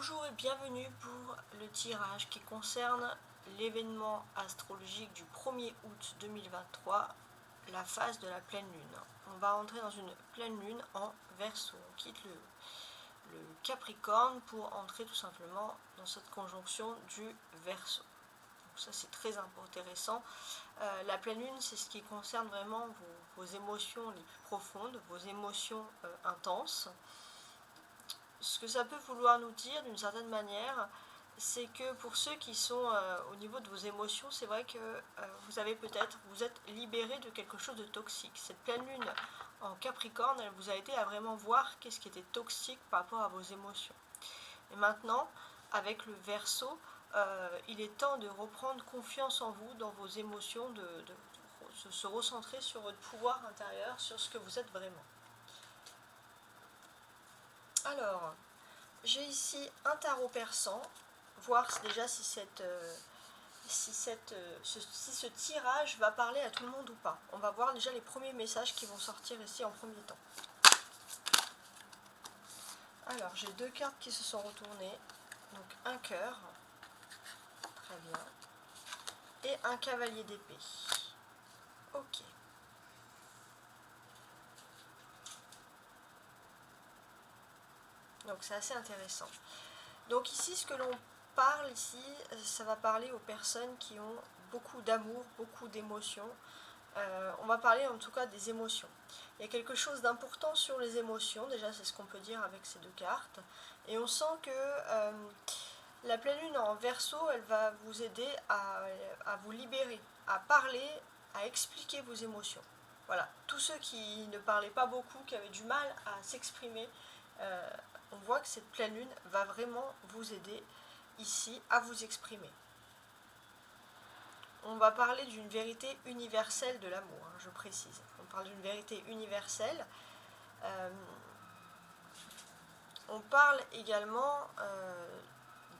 Bonjour et bienvenue pour le tirage qui concerne l'événement astrologique du 1er août 2023, la phase de la pleine lune. On va entrer dans une pleine lune en Verseau. On quitte le Capricorne pour entrer tout simplement dans cette conjonction du Verseau. Donc ça c'est très intéressant. La pleine lune, c'est ce qui concerne vraiment vos émotions les plus profondes, vos émotions intenses. Ce que ça peut vouloir nous dire d'une certaine manière, c'est que pour ceux qui sont au niveau de vos émotions, c'est vrai que vous êtes libéré de quelque chose de toxique. Cette pleine lune en Capricorne, elle vous a aidé à vraiment voir qu'est-ce qui était toxique par rapport à vos émotions. Et maintenant, avec le Verseau, il est temps de reprendre confiance en vous, dans vos émotions, de se recentrer sur votre pouvoir intérieur, sur ce que vous êtes vraiment. Alors, j'ai ici un tarot persan, voir déjà si ce tirage va parler à tout le monde ou pas. On va voir déjà les premiers messages qui vont sortir ici en premier temps. Alors, j'ai deux cartes qui se sont retournées. Donc, un cœur, très bien, et un cavalier d'épée. Ok. Donc, c'est assez intéressant. Donc ici, ce que l'on parle ici, ça va parler aux personnes qui ont beaucoup d'amour, beaucoup d'émotions. On va parler en tout cas des émotions. Il y a quelque chose d'important sur les émotions, déjà c'est ce qu'on peut dire avec ces deux cartes. Et on sent que la pleine lune en Verseau, elle va vous aider à vous libérer, à parler, à expliquer vos émotions. Voilà, tous ceux qui ne parlaient pas beaucoup, qui avaient du mal à s'exprimer, on voit que cette pleine lune va vraiment vous aider ici à vous exprimer. On va parler d'une vérité universelle de l'amour, je précise. On parle d'une vérité universelle. On parle également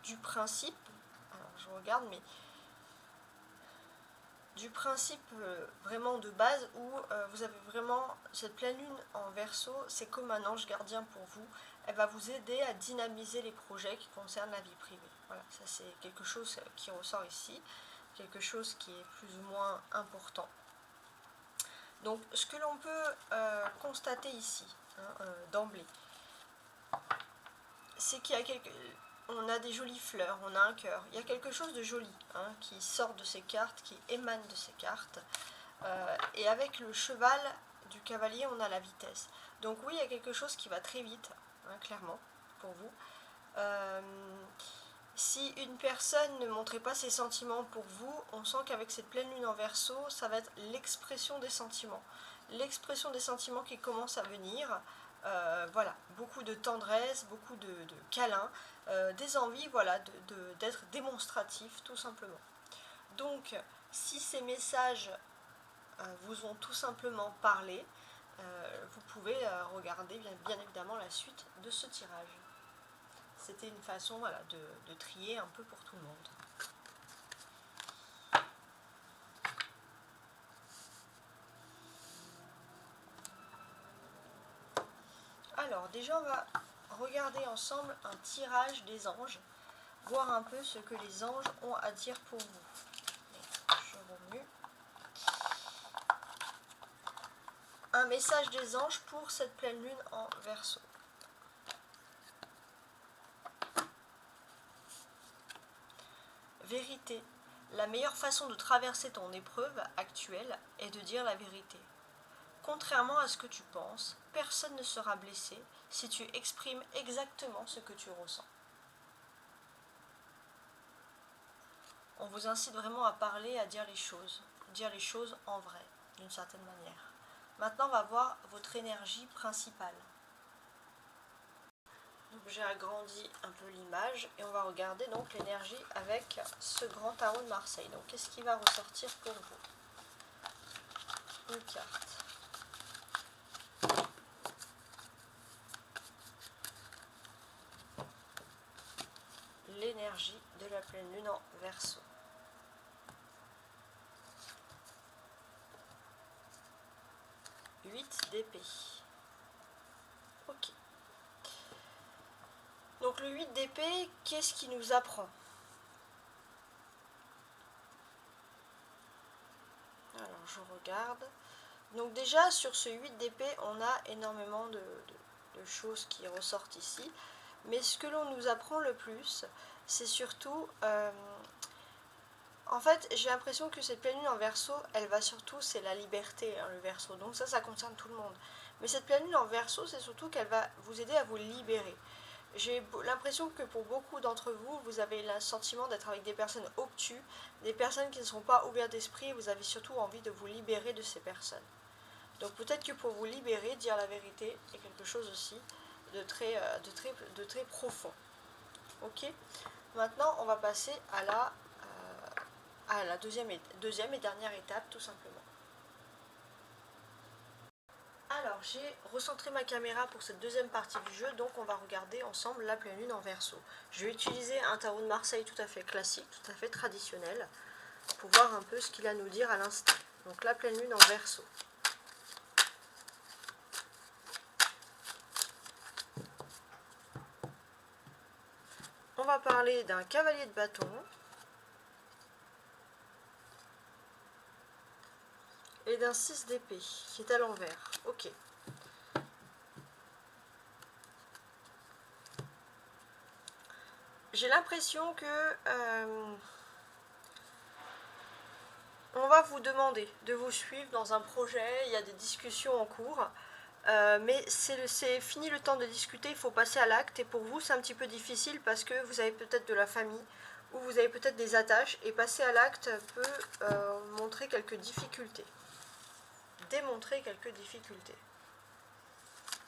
du principe, alors je regarde, mais du principe vraiment de base où vous avez vraiment cette pleine lune en Verseau, c'est comme un ange gardien pour vous. Elle va vous aider à dynamiser les projets qui concernent la vie privée. Voilà, ça c'est quelque chose qui ressort ici, quelque chose qui est plus ou moins important. Donc ce que l'on peut constater ici, d'emblée, c'est qu'il y a on a des jolies fleurs, on a un cœur, il y a quelque chose de joli qui sort de ces cartes, qui émane de ces cartes. Et avec le cheval du cavalier, on a la vitesse. Donc oui, il y a quelque chose qui va très vite, clairement, pour vous. Si une personne ne montrait pas ses sentiments pour vous, on sent qu'avec cette pleine lune en Verseau, ça va être l'expression des sentiments. L'expression des sentiments qui commence à venir. Voilà, beaucoup de tendresse, beaucoup de câlins, des envies, voilà, d'être démonstratif, tout simplement. Donc, si ces messages vous ont tout simplement parlé, vous pouvez regarder bien évidemment la suite de ce tirage. C'était une façon, voilà, de trier un peu pour tout le monde. Alors déjà on va regarder ensemble un tirage des anges, voir un peu ce que les anges ont à dire pour vous. Je remue. Un message des anges pour cette pleine lune en Verseau. Vérité. La meilleure façon de traverser ton épreuve actuelle est de dire la vérité. Contrairement à ce que tu penses, personne ne sera blessé si tu exprimes exactement ce que tu ressens. On vous incite vraiment à parler, à dire les choses en vrai, d'une certaine manière. Maintenant, on va voir votre énergie principale. Donc, j'ai agrandi un peu l'image et on va regarder donc l'énergie avec ce grand tarot de Marseille. Donc, qu'est-ce qui va ressortir pour vous? Une carte. L'énergie de la pleine lune en Verseau. Huit d'épée. Ok. Donc le 8 d'épée, qu'est-ce qui nous apprend? Alors je regarde. Donc déjà sur ce 8 d'épée, on a énormément de choses qui ressortent ici. Mais ce que l'on nous apprend le plus, c'est surtout... en fait, j'ai l'impression que cette pleine lune en Verseau, elle va surtout, c'est la liberté, hein, le Verseau. Donc ça concerne tout le monde. Mais cette pleine lune en Verseau, c'est surtout qu'elle va vous aider à vous libérer. J'ai l'impression que pour beaucoup d'entre vous, vous avez le sentiment d'être avec des personnes obtus, des personnes qui ne sont pas ouvertes d'esprit, vous avez surtout envie de vous libérer de ces personnes. Donc peut-être que pour vous libérer, dire la vérité est quelque chose aussi de très profond. Ok. Maintenant, on va passer à la deuxième et dernière étape, tout simplement. Alors, j'ai recentré ma caméra pour cette deuxième partie du jeu, donc on va regarder ensemble la pleine lune en Verseau. Je vais utiliser un tarot de Marseille tout à fait classique, tout à fait traditionnel, pour voir un peu ce qu'il a à nous dire à l'instant. Donc la pleine lune en Verseau. On va parler d'un cavalier de bâton. Et d'un 6 d'épée, qui est à l'envers. Ok. J'ai l'impression que on va vous demander de vous suivre dans un projet, il y a des discussions en cours, mais c'est fini le temps de discuter, il faut passer à l'acte, et pour vous c'est un petit peu difficile parce que vous avez peut-être de la famille, ou vous avez peut-être des attaches, et passer à l'acte peut montrer quelques difficultés, démontrer quelques difficultés.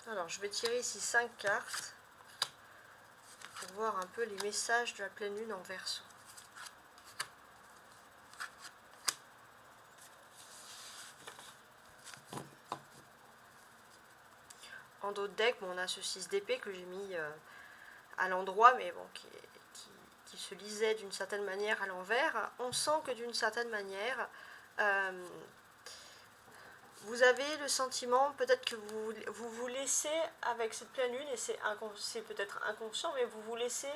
Alors je vais tirer ici 5 cartes, pour voir un peu les messages de la pleine lune en Verseau. En dos de deck, bon, on a ce 6 d'épée que j'ai mis à l'endroit, mais bon, qui se lisait d'une certaine manière à l'envers. On sent que d'une certaine manière, vous avez le sentiment, peut-être que vous laissez avec cette pleine lune, et c'est peut-être inconscient, mais vous laissez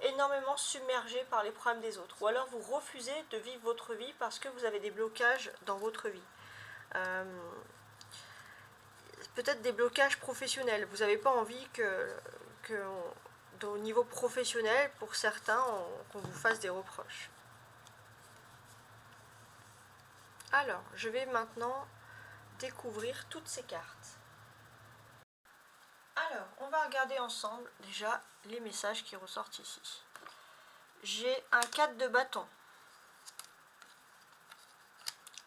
énormément submergé par les problèmes des autres. Ou alors vous refusez de vivre votre vie parce que vous avez des blocages dans votre vie. Peut-être des blocages professionnels. Vous n'avez pas envie au niveau professionnel, pour certains, qu'on vous fasse des reproches. Alors, je vais maintenant découvrir toutes ces cartes. Alors, on va regarder ensemble déjà les messages qui ressortent ici. J'ai un 4 de bâton,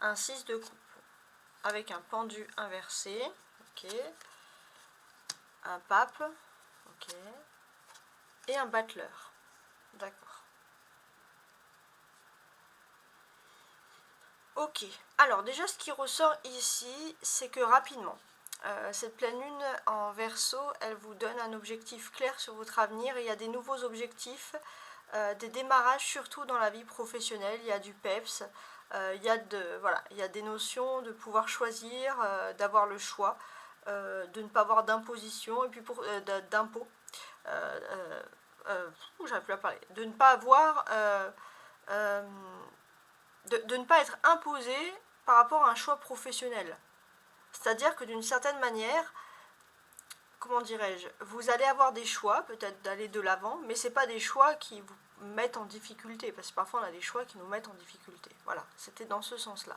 un 6 de coupe, avec un pendu inversé, ok, un pape, ok, et un battleur, d'accord. Ok, alors déjà ce qui ressort ici, c'est que rapidement, cette pleine lune en Verseau, elle vous donne un objectif clair sur votre avenir, et il y a des nouveaux objectifs, des démarrages surtout dans la vie professionnelle, il y a du peps, il y a des notions de pouvoir choisir, d'avoir le choix, de ne pas avoir d'imposition, et puis d'impôts, j'arrive plus à parler, de ne pas avoir... de ne pas être imposé par rapport à un choix professionnel. C'est-à-dire que d'une certaine manière, comment dirais-je, vous allez avoir des choix, peut-être d'aller de l'avant, mais ce n'est pas des choix qui vous mettent en difficulté, parce que parfois on a des choix qui nous mettent en difficulté. Voilà, c'était dans ce sens-là.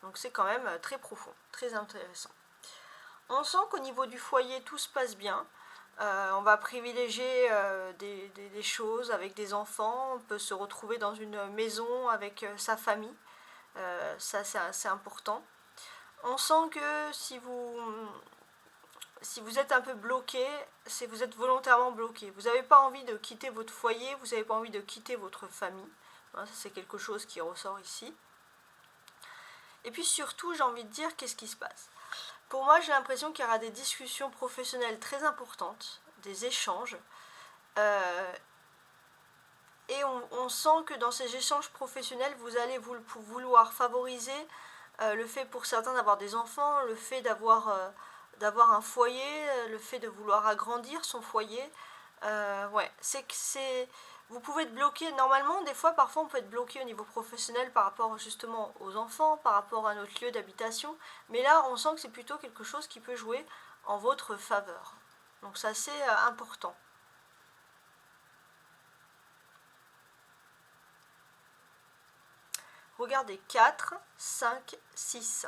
Donc c'est quand même très profond, très intéressant. On sent qu'au niveau du foyer, tout se passe bien. On va privilégier des choses avec des enfants, on peut se retrouver dans une maison avec sa famille, ça c'est assez important. On sent que si vous êtes un peu bloqué, c'est vous êtes volontairement bloqué. Vous n'avez pas envie de quitter votre foyer, vous n'avez pas envie de quitter votre famille. Ça c'est quelque chose qui ressort ici. Et puis surtout, j'ai envie de dire, qu'est-ce qui se passe ? Pour moi, j'ai l'impression qu'il y aura des discussions professionnelles très importantes, des échanges. Et on sent que dans ces échanges professionnels, vous allez vouloir favoriser le fait pour certains d'avoir des enfants, le fait d'avoir un foyer, le fait de vouloir agrandir son foyer. Ouais, c'est que c'est... Vous pouvez être bloqué, normalement, des fois, parfois, on peut être bloqué au niveau professionnel par rapport justement aux enfants, par rapport à notre lieu d'habitation. Mais là, on sent que c'est plutôt quelque chose qui peut jouer en votre faveur. Donc c'est assez important. Regardez, 4, 5, 6.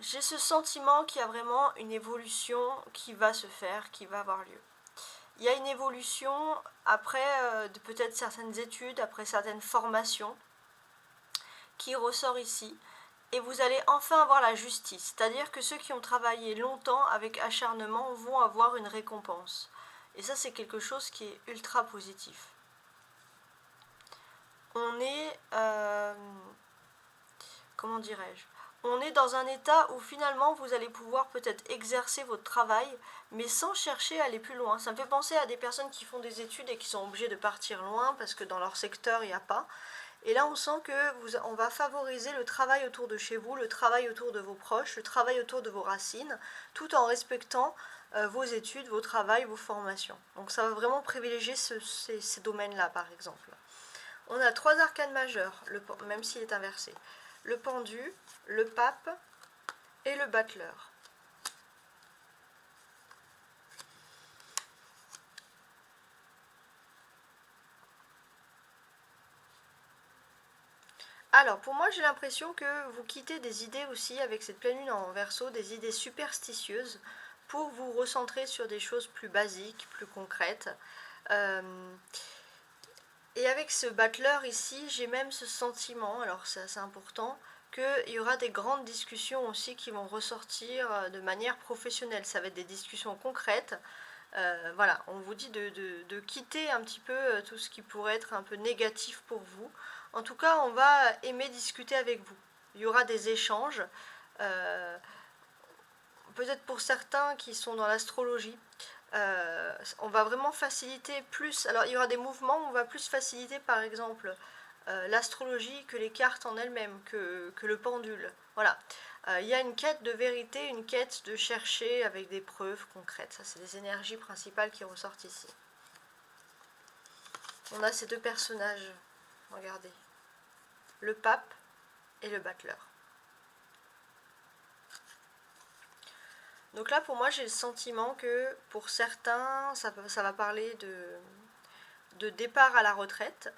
J'ai ce sentiment qu'il y a vraiment une évolution qui va se faire, qui va avoir lieu. Il y a une évolution après de peut-être certaines études, après certaines formations, qui ressort ici. Et vous allez enfin avoir la justice. C'est-à-dire que ceux qui ont travaillé longtemps avec acharnement vont avoir une récompense. Et ça, c'est quelque chose qui est ultra positif. On est... comment dirais-je ? On est dans un état où finalement vous allez pouvoir peut-être exercer votre travail, mais sans chercher à aller plus loin. Ça me fait penser à des personnes qui font des études et qui sont obligées de partir loin parce que dans leur secteur il n'y a pas. Et là on sent qu'on va favoriser le travail autour de chez vous, le travail autour de vos proches, le travail autour de vos racines, tout en respectant vos études, vos travails, vos formations. Donc ça va vraiment privilégier ces domaines-là par exemple. On a 3 arcanes majeures, même s'il est inversé. Le pendu, le pape et le battleur. Alors, pour moi, j'ai l'impression que vous quittez des idées aussi avec cette pleine lune en Verseau, des idées superstitieuses, pour vous recentrer sur des choses plus basiques, plus concrètes. Et avec ce battleur ici, j'ai même ce sentiment, alors c'est assez important, qu'il y aura des grandes discussions aussi qui vont ressortir de manière professionnelle. Ça va être des discussions concrètes. Voilà, on vous dit de quitter un petit peu tout ce qui pourrait être un peu négatif pour vous. En tout cas, on va aimer discuter avec vous. Il y aura des échanges, peut-être pour certains qui sont dans l'astrologie. On va vraiment faciliter plus. Alors, il y aura des mouvements où on va plus faciliter, par exemple, l'astrologie que les cartes en elles-mêmes, que le pendule. Voilà. Il y a une quête de vérité, une quête de chercher avec des preuves concrètes. Ça, c'est les énergies principales qui ressortent ici. On a ces deux personnages. Regardez. Le pape et le battleur. Donc là, pour moi, j'ai le sentiment que pour certains, ça va parler de départ à la retraite,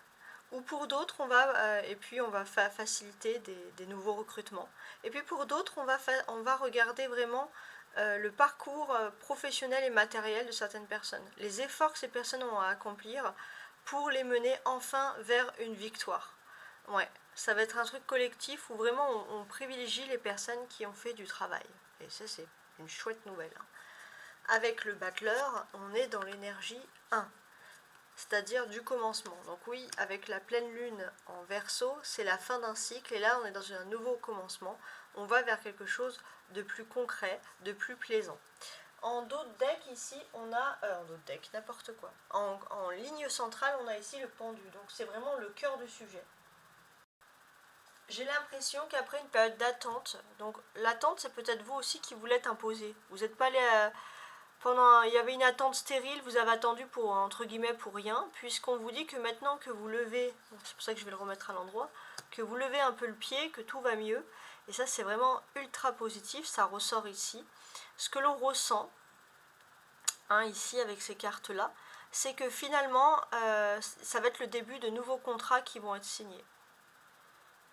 ou pour d'autres, on va faciliter des nouveaux recrutements. Et puis pour d'autres, on va regarder vraiment le parcours professionnel et matériel de certaines personnes, les efforts que ces personnes ont à accomplir pour les mener enfin vers une victoire. Ouais, ça va être un truc collectif où vraiment on privilégie les personnes qui ont fait du travail. Et ça, c'est une chouette nouvelle. Avec le battleur, on est dans l'énergie 1, c'est-à-dire du commencement. Donc oui, avec la pleine lune en Verseau, c'est la fin d'un cycle, et là on est dans un nouveau commencement. On va vers quelque chose de plus concret, de plus plaisant. En dos de deck ici, on a... en dos de deck, n'importe quoi. En ligne centrale, on a ici le pendu. Donc c'est vraiment le cœur du sujet. J'ai l'impression qu'après une période d'attente, donc l'attente c'est peut-être vous aussi qui vous l'êtes imposé. Vous n'êtes pas allé il y avait une attente stérile, vous avez attendu pour, entre guillemets, pour rien, puisqu'on vous dit que maintenant que vous levez, c'est pour ça que je vais le remettre à l'endroit, que vous levez un peu le pied, que tout va mieux, et ça c'est vraiment ultra positif, ça ressort ici. Ce que l'on ressent, ici avec ces cartes-là, c'est que finalement, ça va être le début de nouveaux contrats qui vont être signés.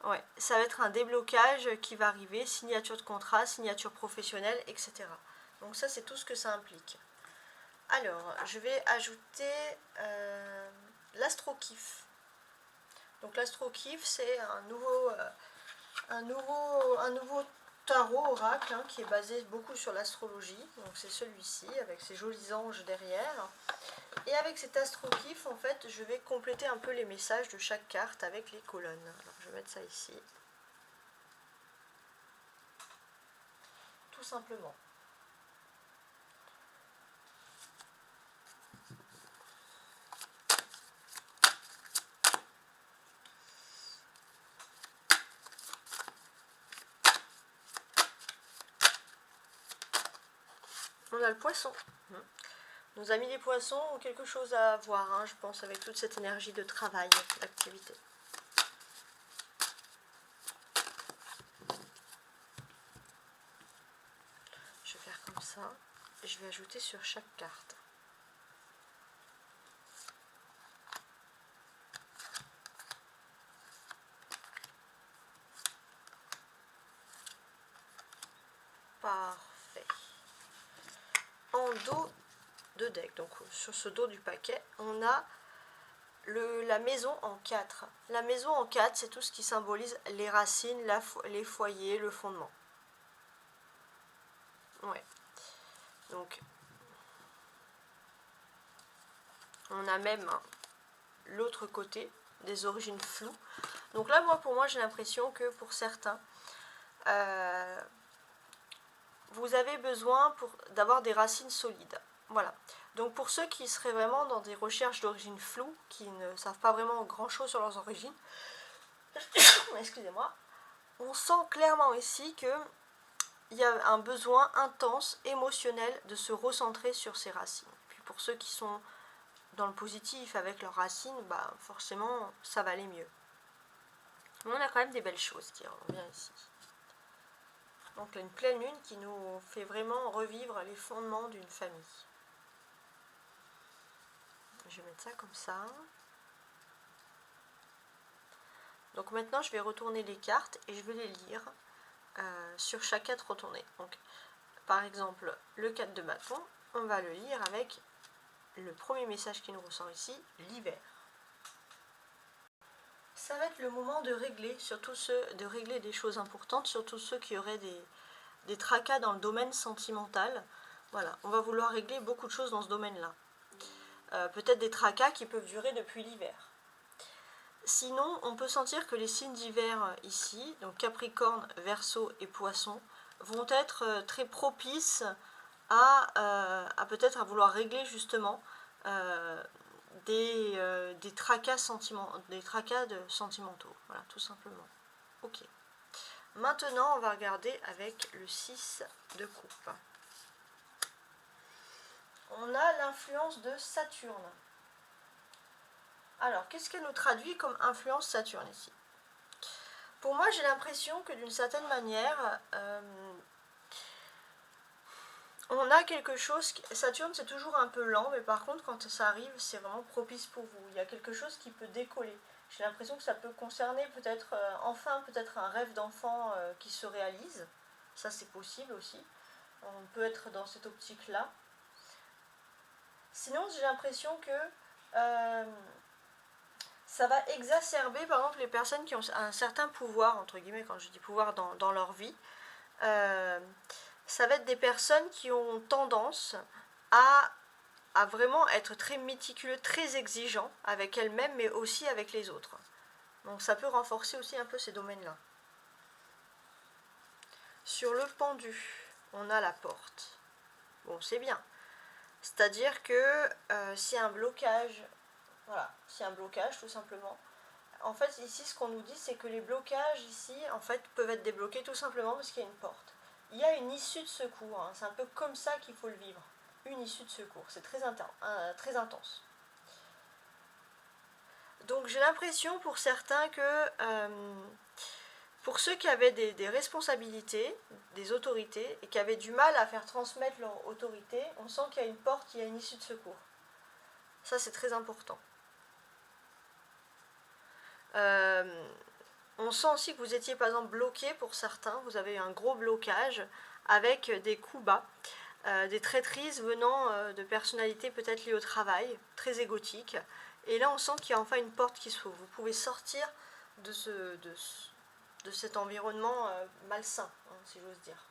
Ouais, ça va être un déblocage qui va arriver, signature de contrat, signature professionnelle, etc. Donc ça, c'est tout ce que ça implique. Alors, je vais ajouter l'astro-kiff. Donc l'astro-kiff, c'est un nouveau tarot oracle qui est basé beaucoup sur l'astrologie. Donc c'est celui-ci, avec ses jolis anges derrière. Et avec cet astro-kiff, en fait, je vais compléter un peu les messages de chaque carte avec les colonnes. Alors, je vais mettre ça ici. Tout simplement. On a le poisson. Nos amis les poissons ont quelque chose à voir, hein, je pense, avec toute cette énergie de travail, d'activité. Je vais faire comme ça. Et je vais ajouter sur chaque carte. Parfait. En dos de deck, donc sur ce dos du paquet, on a la maison en 4. La maison en 4, c'est tout ce qui symbolise les racines, les foyers, le fondement. Ouais. Donc, on a même l'autre côté, des origines floues. Donc là, pour moi, j'ai l'impression que pour certains, vous avez besoin d'avoir des racines solides. Voilà. Donc pour ceux qui seraient vraiment dans des recherches d'origine floue, qui ne savent pas vraiment grand-chose sur leurs origines, excusez-moi, on sent clairement ici qu'il y a un besoin intense, émotionnel, de se recentrer sur ses racines. Puis pour ceux qui sont dans le positif avec leurs racines, bah forcément, ça va aller mieux. Mais on a quand même des belles choses qui reviennent ici. Donc une pleine lune qui nous fait vraiment revivre les fondements d'une famille. Je vais mettre ça comme ça. Donc maintenant, je vais retourner les cartes et je vais les lire sur chaque carte retournée. Donc, par exemple, le 4 de bâton, on va le lire avec le premier message qui nous ressort ici, l'hiver. Ça va être le moment de régler, de régler des choses importantes, surtout ceux qui auraient des tracas dans le domaine sentimental. Voilà, on va vouloir régler beaucoup de choses dans ce domaine-là. Peut-être des tracas qui peuvent durer depuis l'hiver. Sinon, on peut sentir que les signes d'hiver ici, donc Capricorne, Verseau et Poisson, vont être très propices à peut-être à vouloir régler justement des tracas sentimentaux. Voilà, tout simplement. Ok. Maintenant, on va regarder avec le 6 de coupe. On a l'influence de Saturne. Alors, qu'est-ce qu'elle nous traduit comme influence Saturne ici? Pour moi, j'ai l'impression que d'une certaine manière, on a quelque chose... Saturne, c'est toujours un peu lent, mais par contre, quand ça arrive, c'est vraiment propice pour vous. Il y a quelque chose qui peut décoller. J'ai l'impression que ça peut concerner peut-être, peut-être un rêve d'enfant qui se réalise. Ça, c'est possible aussi. On peut être dans cette optique-là. Sinon, j'ai l'impression que ça va exacerber, par exemple, les personnes qui ont un certain pouvoir, entre guillemets, quand je dis pouvoir dans leur vie. Ça va être des personnes qui ont tendance à vraiment être très méticuleux, très exigeants avec elles-mêmes, mais aussi avec les autres. Donc ça peut renforcer aussi un peu ces domaines-là. Sur le pendu, on a la porte. Bon, c'est bien. C'est-à-dire que s'il y a un blocage, voilà, s'il y a un blocage tout simplement, en fait ici ce qu'on nous dit c'est que les blocages ici en fait peuvent être débloqués tout simplement parce qu'il y a une porte. Il y a une issue de secours, hein. C'est un peu comme ça qu'il faut le vivre, une issue de secours, c'est très intense. Donc j'ai l'impression pour certains que pour ceux qui avaient des responsabilités, des autorités, et qui avaient du mal à faire transmettre leur autorité, on sent qu'il y a une porte, il y a une issue de secours. Ça c'est très important. On sent aussi que vous étiez par exemple bloqué pour certains, vous avez eu un gros blocage avec des coups bas, des traîtrises venant de personnalités peut-être liées au travail, très égotiques. Et là on sent qu'il y a enfin une porte qui s'ouvre. Vous pouvez sortir de cet environnement malsain, hein, si j'ose dire.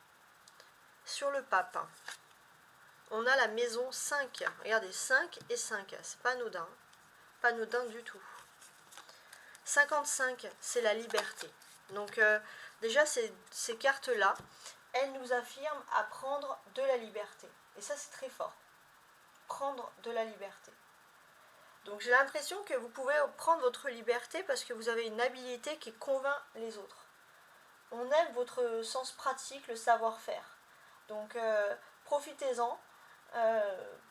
Sur le pape, on a la maison 5. Regardez, 5 et 5, c'est pas anodin. Pas anodin du tout. 55, c'est la liberté. Donc déjà, ces cartes-là, elles nous affirment à prendre de la liberté. Et ça, c'est très fort. Prendre de la liberté. Donc j'ai l'impression que vous pouvez prendre votre liberté parce que vous avez une habilité qui convainc les autres. On aime votre sens pratique, le savoir-faire. Donc profitez-en,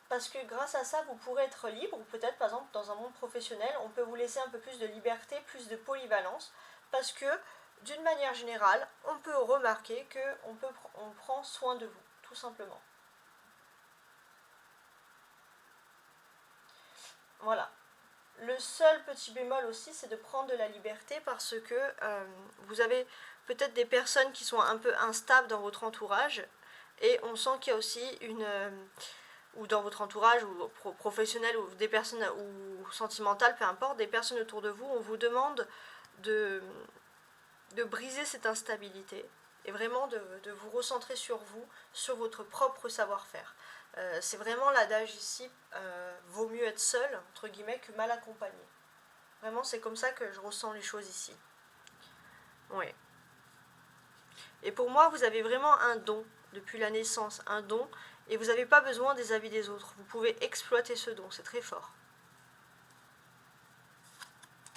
parce que grâce à ça, vous pourrez être libre, ou peut-être par exemple dans un monde professionnel, on peut vous laisser un peu plus de liberté, plus de polyvalence, parce que d'une manière générale, on peut remarquer qu'on prend soin de vous, tout simplement. Voilà. Le seul petit bémol aussi, c'est de prendre de la liberté parce que vous avez peut-être des personnes qui sont un peu instables dans votre entourage et on sent qu'il y a aussi ou dans votre entourage, ou professionnel, ou des personnes, ou sentimentales, peu importe, des personnes autour de vous, on vous demande de, de briser cette instabilité et vraiment de vous recentrer sur vous, sur votre propre savoir-faire. C'est vraiment l'adage ici, vaut mieux être seul, entre guillemets, que mal accompagné. Vraiment, c'est comme ça que je ressens les choses ici. Oui. Et pour moi, vous avez vraiment un don, depuis la naissance, un don, et vous n'avez pas besoin des avis des autres. Vous pouvez exploiter ce don, c'est très fort.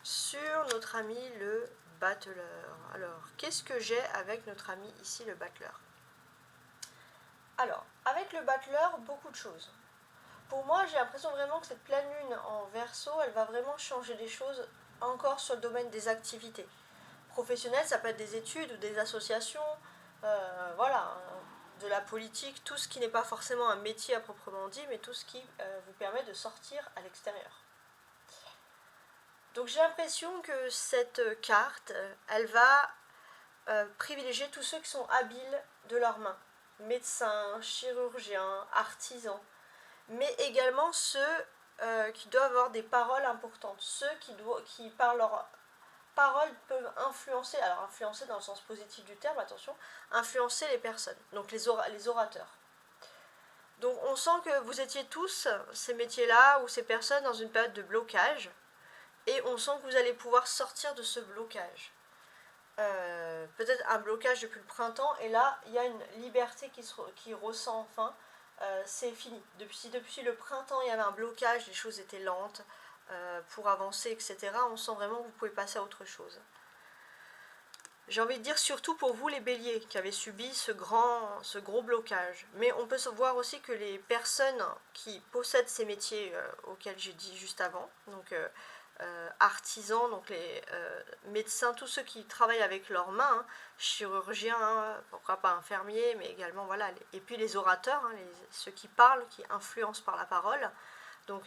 Sur notre ami le battleur. Alors, qu'est-ce que j'ai avec notre ami ici le battleur? Alors, avec le battleur, beaucoup de choses. Pour moi, j'ai l'impression vraiment que cette pleine lune en Verseau, elle va vraiment changer des choses encore sur le domaine des activités. Professionnelles, ça peut être des études ou des associations, voilà, de la politique, tout ce qui n'est pas forcément un métier à proprement dit, mais tout ce qui vous permet de sortir à l'extérieur. Donc j'ai l'impression que cette carte, elle va privilégier tous ceux qui sont habiles de leurs mains. Médecins, chirurgiens, artisans, mais également ceux qui doivent avoir des paroles importantes, ceux qui par leurs paroles peuvent influencer, alors influencer dans le sens positif du terme, attention, influencer les personnes, donc les orateurs. Donc on sent que vous étiez tous, ces métiers-là, ou ces personnes, dans une période de blocage, et on sent que vous allez pouvoir sortir de ce blocage. Peut-être un blocage depuis le printemps, et là, il y a une liberté qui ressent enfin. C'est fini. Depuis le printemps, il y avait un blocage, les choses étaient lentes pour avancer, etc. On sent vraiment que vous pouvez passer à autre chose. J'ai envie de dire surtout pour vous les béliers qui avez subi ce gros blocage. Mais on peut voir aussi que les personnes qui possèdent ces métiers auxquels j'ai dit juste avant, donc artisans, donc les médecins, tous ceux qui travaillent avec leurs mains, hein, chirurgiens, hein, pourquoi pas infirmiers, mais également voilà, et puis les orateurs, hein, ceux qui parlent, qui influencent par la parole. Donc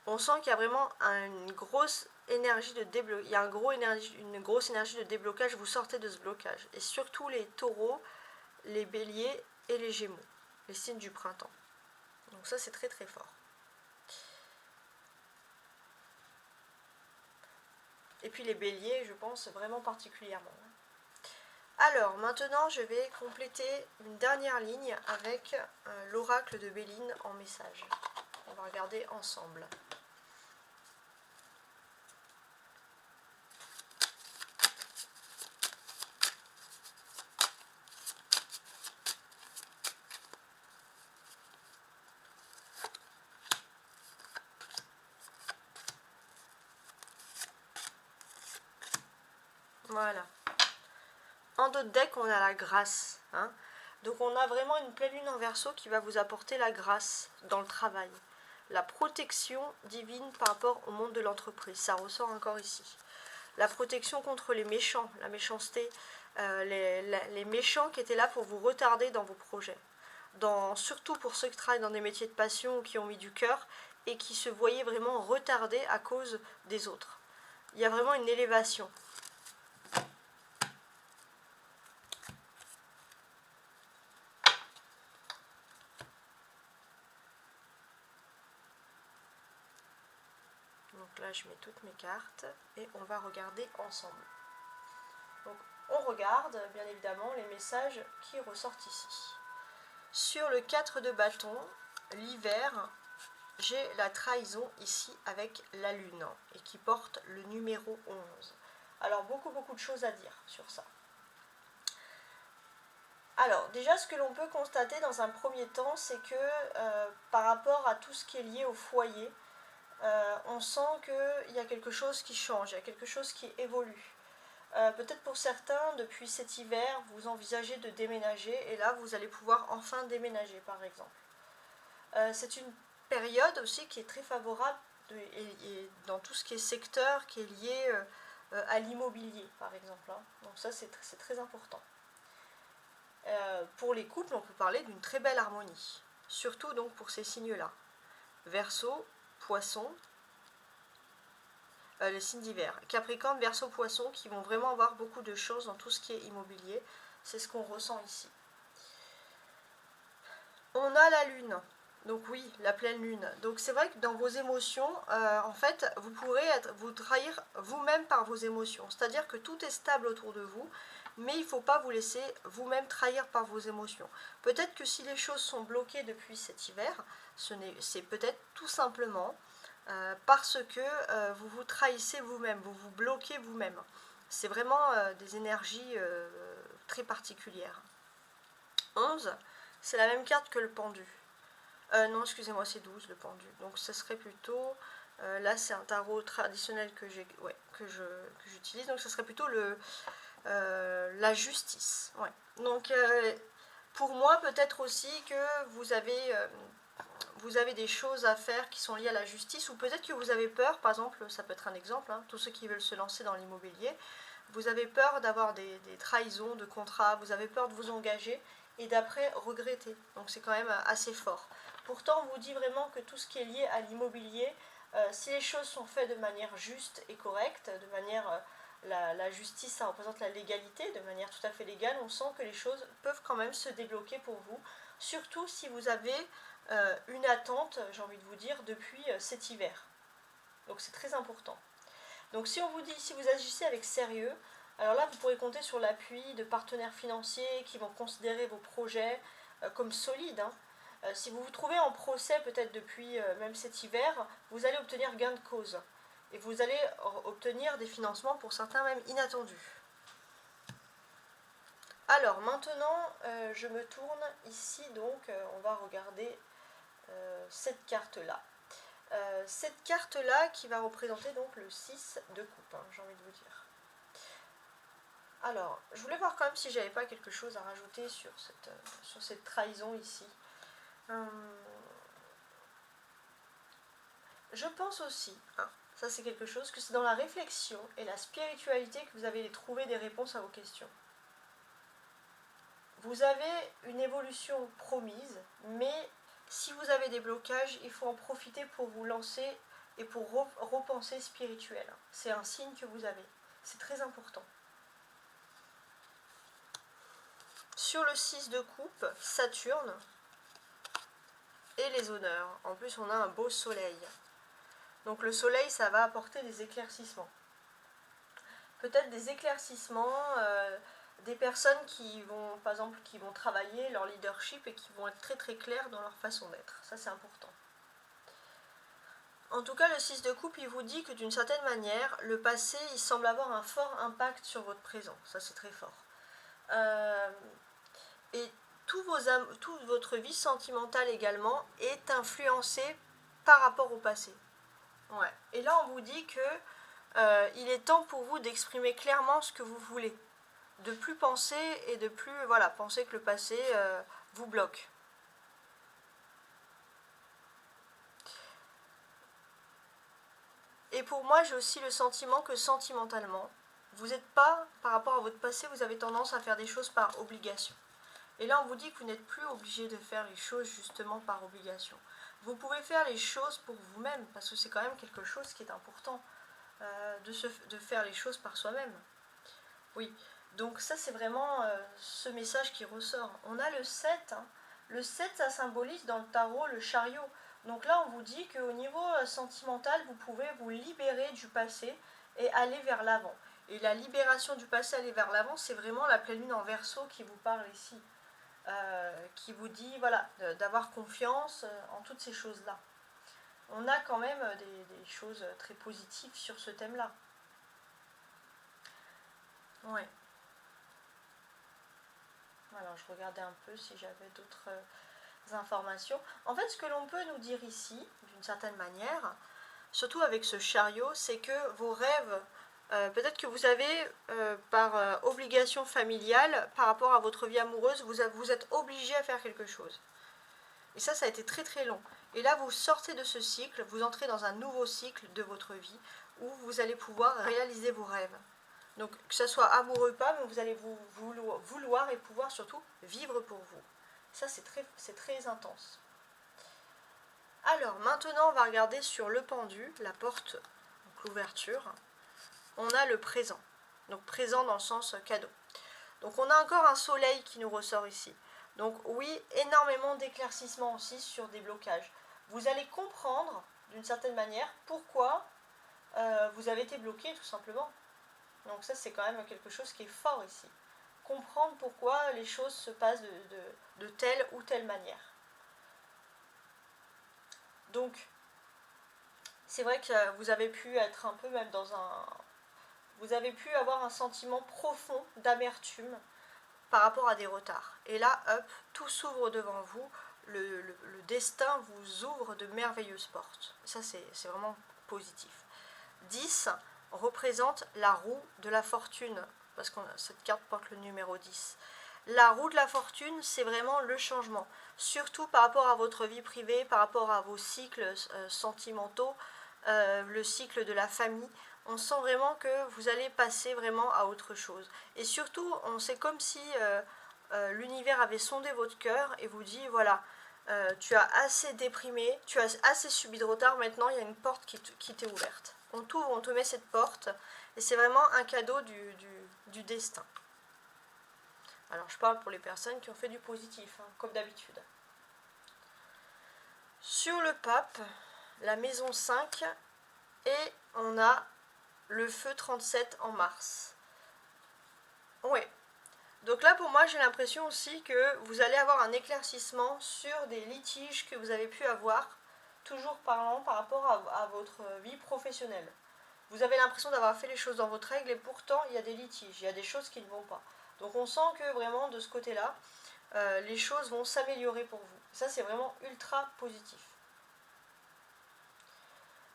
on sent qu'il y a vraiment une grosse énergie de déblocage, il y a une grosse énergie de déblocage, vous sortez de ce blocage. Et surtout les taureaux, les béliers et les gémeaux, les signes du printemps. Donc ça c'est très très fort. Et puis les béliers, je pense vraiment particulièrement. Alors maintenant je vais compléter une dernière ligne avec l'oracle de Béline en message. On va regarder ensemble. Voilà. En d'autres decks, on a la grâce. Hein. Donc on a vraiment une pleine lune en Verseau qui va vous apporter la grâce dans le travail. La protection divine par rapport au monde de l'entreprise. Ça ressort encore ici. La protection contre les méchants, la méchanceté, les méchants qui étaient là pour vous retarder dans vos projets. Surtout pour ceux qui travaillent dans des métiers de passion ou qui ont mis du cœur et qui se voyaient vraiment retardés à cause des autres. Il y a vraiment une élévation. Donc là, je mets toutes mes cartes et on va regarder ensemble. Donc, on regarde, bien évidemment, les messages qui ressortent ici. Sur le 4 de bâton, l'hiver, j'ai la trahison ici avec la lune et qui porte le numéro 11. Alors, beaucoup de choses à dire sur ça. Alors, déjà, ce que l'on peut constater dans un premier temps, c'est que par rapport à tout ce qui est lié au foyer, on sent qu'il y a quelque chose qui change, il y a quelque chose qui évolue. Peut-être pour certains, depuis cet hiver, vous envisagez de déménager et là, vous allez pouvoir enfin déménager, par exemple. C'est une période aussi qui est très favorable et dans tout ce qui est secteur qui est lié à l'immobilier, par exemple. Hein. Donc ça, c'est très important. Pour les couples, on peut parler d'une très belle harmonie, surtout donc pour ces signes-là. Verseau, Poisson, les signes d'hiver. Capricorne, Verseau, Poisson, qui vont vraiment avoir beaucoup de choses dans tout ce qui est immobilier. C'est ce qu'on ressent ici. On a la lune. Donc oui, la pleine lune. Donc c'est vrai que dans vos émotions, en fait, vous pourrez vous trahir vous-même par vos émotions. C'est-à-dire que tout est stable autour de vous, mais il ne faut pas vous laisser vous-même trahir par vos émotions. Peut-être que si les choses sont bloquées depuis cet hiver, c'est peut-être tout simplement parce que vous vous trahissez vous-même, vous vous bloquez vous-même. C'est vraiment des énergies très particulières. 11, c'est la même carte que le pendu. Non, excusez-moi, c'est 12 le pendu. Donc ce serait plutôt... là, c'est un tarot traditionnel que j'utilise. Donc ce serait plutôt la justice. Ouais. Donc pour moi, peut-être aussi que vous avez des choses à faire qui sont liées à la justice, ou peut-être que vous avez peur, par exemple, ça peut être un exemple, hein, tous ceux qui veulent se lancer dans l'immobilier, vous avez peur d'avoir des trahisons de contrats, vous avez peur de vous engager et d'après regretter. Donc c'est quand même assez fort. Pourtant, on vous dit vraiment que tout ce qui est lié à l'immobilier, si les choses sont faites de manière juste et correcte, de manière... la justice, ça représente la légalité, de manière tout à fait légale, on sent que les choses peuvent quand même se débloquer pour vous, surtout si vous avez une attente, j'ai envie de vous dire, depuis cet hiver. Donc c'est très important. Donc si on vous dit, si vous agissez avec sérieux, alors là vous pourrez compter sur l'appui de partenaires financiers qui vont considérer vos projets comme solides. Hein. Si vous vous trouvez en procès peut-être depuis même cet hiver, vous allez obtenir gain de cause. Et vous allez obtenir des financements pour certains même inattendus. Alors maintenant, je me tourne ici, donc on va regarder cette carte-là. Cette carte-là qui va représenter donc le 6 de coupe, hein, j'ai envie de vous dire. Alors, je voulais voir quand même si j'avais pas quelque chose à rajouter sur cette trahison ici. Je pense aussi, hein, ça c'est quelque chose, que c'est dans la réflexion et la spiritualité que vous allez trouver des réponses à vos questions. Vous avez une évolution promise, mais si vous avez des blocages, il faut en profiter pour vous lancer et pour repenser spirituel. C'est un signe que vous avez. C'est très important. Sur le 6 de coupe, Saturne et les honneurs. En plus, on a un beau soleil. Donc le soleil, ça va apporter des éclaircissements. Peut-être des éclaircissements, des personnes qui vont, par exemple, qui vont travailler leur leadership et qui vont être très très clairs dans leur façon d'être. Ça, c'est important. En tout cas, le 6 de coupe, il vous dit que d'une certaine manière, le passé, il semble avoir un fort impact sur votre présent. Ça, c'est très fort. Et toute votre vie sentimentale également est influencée par rapport au passé. Ouais. Et là, on vous dit que il est temps pour vous d'exprimer clairement ce que vous voulez. De plus penser et de plus penser que le passé vous bloque. Et pour moi, j'ai aussi le sentiment que sentimentalement, vous n'êtes pas, par rapport à votre passé, vous avez tendance à faire des choses par obligation. Et là, on vous dit que vous n'êtes plus obligé de faire les choses justement par obligation. Vous pouvez faire les choses pour vous-même, parce que c'est quand même quelque chose qui est important, de faire les choses par soi-même. Oui, donc ça c'est vraiment ce message qui ressort. On a le 7, hein. Le 7, ça symbolise dans le tarot le chariot. Donc là, on vous dit qu'au niveau sentimental, vous pouvez vous libérer du passé et aller vers l'avant. Et la libération du passé, aller vers l'avant, c'est vraiment la pleine lune en Verseau qui vous parle ici. Qui vous dit d'avoir confiance en toutes ces choses-là. On a quand même des choses très positives sur ce thème-là. Ouais. Alors, je regardais un peu si j'avais d'autres informations. En fait, ce que l'on peut nous dire ici, d'une certaine manière, surtout avec ce chariot, c'est que vos rêves, peut-être que vous avez, par obligation familiale, par rapport à votre vie amoureuse, vous êtes obligé à faire quelque chose. Et ça a été très très long. Et là, vous sortez de ce cycle, vous entrez dans un nouveau cycle de votre vie où vous allez pouvoir réaliser vos rêves. Donc, que ce soit amoureux ou pas, mais vous allez vouloir et pouvoir surtout vivre pour vous. Ça, c'est très intense. Alors, maintenant, on va regarder sur le pendu, la porte, l'ouverture. On a le présent. Donc, présent dans le sens cadeau. Donc, on a encore un soleil qui nous ressort ici. Donc, oui, énormément d'éclaircissements aussi sur des blocages. Vous allez comprendre, d'une certaine manière, pourquoi vous avez été bloqué, tout simplement. Donc ça, c'est quand même quelque chose qui est fort ici. Comprendre pourquoi les choses se passent de telle ou telle manière. Donc, c'est vrai que vous avez pu être un peu même dans un... Vous avez pu avoir un sentiment profond d'amertume par rapport à des retards. Et là, hop, tout s'ouvre devant vous. Le destin vous ouvre de merveilleuses portes. Ça, c'est vraiment positif. 10 représente la roue de la fortune, parce que cette carte porte le numéro 10. La roue de la fortune, c'est vraiment le changement, surtout par rapport à votre vie privée, par rapport à vos cycles sentimentaux, le cycle de la famille. On sent vraiment que vous allez passer vraiment à autre chose. Et surtout, c'est comme si l'univers avait sondé votre cœur et vous dit, voilà, tu as assez déprimé, tu as assez subi de retard, maintenant il y a une porte qui t'est ouverte. On t'ouvre, on te met cette porte, et c'est vraiment un cadeau du destin. Alors je parle pour les personnes qui ont fait du positif, hein, comme d'habitude. Sur le pape, la maison 5, et on a le feu 37 en mars. Oui. Donc là, pour moi, j'ai l'impression aussi que vous allez avoir un éclaircissement sur des litiges que vous avez pu avoir, toujours parlant par rapport à votre vie professionnelle. Vous avez l'impression d'avoir fait les choses dans votre règle et pourtant, il y a des litiges, il y a des choses qui ne vont pas. Donc on sent que vraiment, de ce côté-là, les choses vont s'améliorer pour vous. Ça, c'est vraiment ultra positif.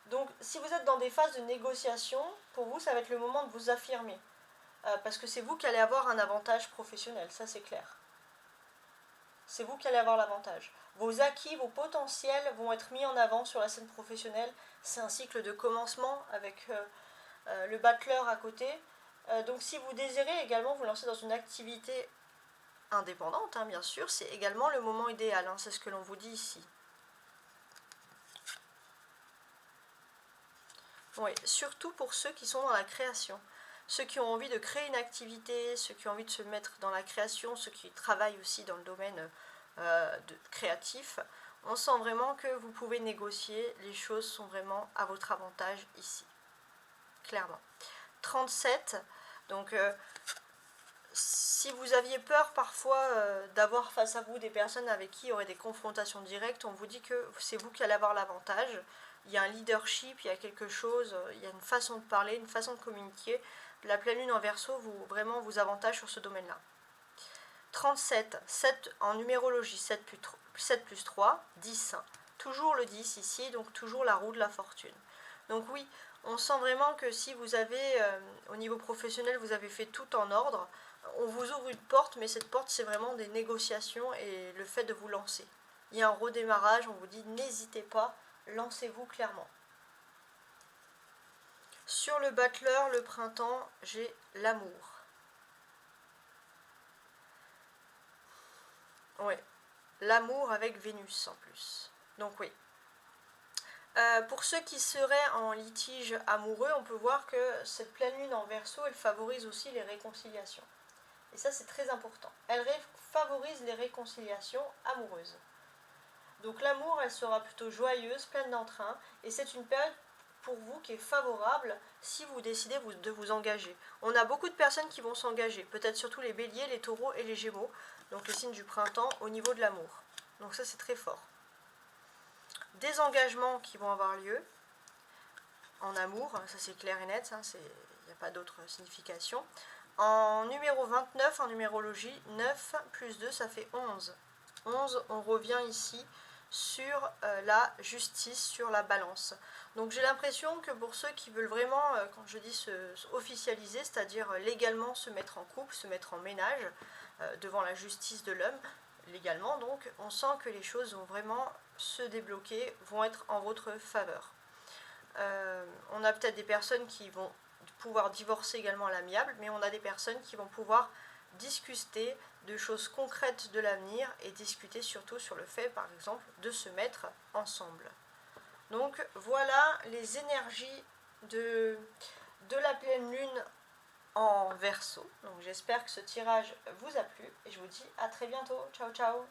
Donc, si vous êtes dans des phases de négociation, pour vous, ça va être le moment de vous affirmer. Parce que c'est vous qui allez avoir un avantage professionnel, ça c'est clair. C'est vous qui allez avoir l'avantage. Vos acquis, vos potentiels vont être mis en avant sur la scène professionnelle. C'est un cycle de commencement avec le battleur à côté. Donc si vous désirez également vous lancer dans une activité indépendante, hein, bien sûr, c'est également le moment idéal, hein, c'est ce que l'on vous dit ici. Oui, surtout pour ceux qui sont dans la création. Ceux qui ont envie de créer une activité, ceux qui ont envie de se mettre dans la création, ceux qui travaillent aussi dans le domaine créatif, on sent vraiment que vous pouvez négocier, les choses sont vraiment à votre avantage ici, clairement. 37, donc si vous aviez peur parfois d'avoir face à vous des personnes avec qui il y aurait des confrontations directes, on vous dit que c'est vous qui allez avoir l'avantage. Il y a un leadership, il y a quelque chose, il y a une façon de parler, une façon de communiquer. La pleine lune en Verseau vraiment vous avantage sur ce domaine-là. 37, 7 en numérologie, 7 plus 3, 10. Toujours le 10 ici, donc toujours la roue de la fortune. Donc oui, on sent vraiment que si vous avez, au niveau professionnel, vous avez fait tout en ordre, on vous ouvre une porte, mais cette porte, c'est vraiment des négociations et le fait de vous lancer. Il y a un redémarrage, on vous dit n'hésitez pas, lancez-vous clairement. Sur le battleur, le printemps, j'ai l'amour. Oui, l'amour avec Vénus en plus. Donc oui. Pour ceux qui seraient en litige amoureux, on peut voir que cette pleine lune en Verseau, elle favorise aussi les réconciliations. Et ça, c'est très important. Elle favorise les réconciliations amoureuses. Donc l'amour, elle sera plutôt joyeuse, pleine d'entrain, et c'est une période pour vous qui est favorable si vous décidez de vous engager. On a beaucoup de personnes qui vont s'engager, peut-être surtout les béliers, les taureaux et les gémeaux, donc les signes du printemps au niveau de l'amour. Donc ça, c'est très fort. Des engagements qui vont avoir lieu en amour, ça c'est clair et net, il n'y a pas d'autre signification. En numéro 29, en numérologie, 9 plus 2, ça fait 11. 11, on revient ici sur la justice, sur la balance. Donc j'ai l'impression que pour ceux qui veulent vraiment, quand je dis se officialiser, c'est-à-dire légalement se mettre en couple, se mettre en ménage devant la justice de l'homme, légalement, donc on sent que les choses vont vraiment se débloquer, vont être en votre faveur. On a peut-être des personnes qui vont pouvoir divorcer également à l'amiable, mais on a des personnes qui vont pouvoir discuter de choses concrètes de l'avenir et discuter surtout sur le fait, par exemple, de se mettre ensemble. Donc voilà les énergies de la pleine lune en Verseau. Donc j'espère que ce tirage vous a plu et je vous dis à très bientôt. Ciao ciao.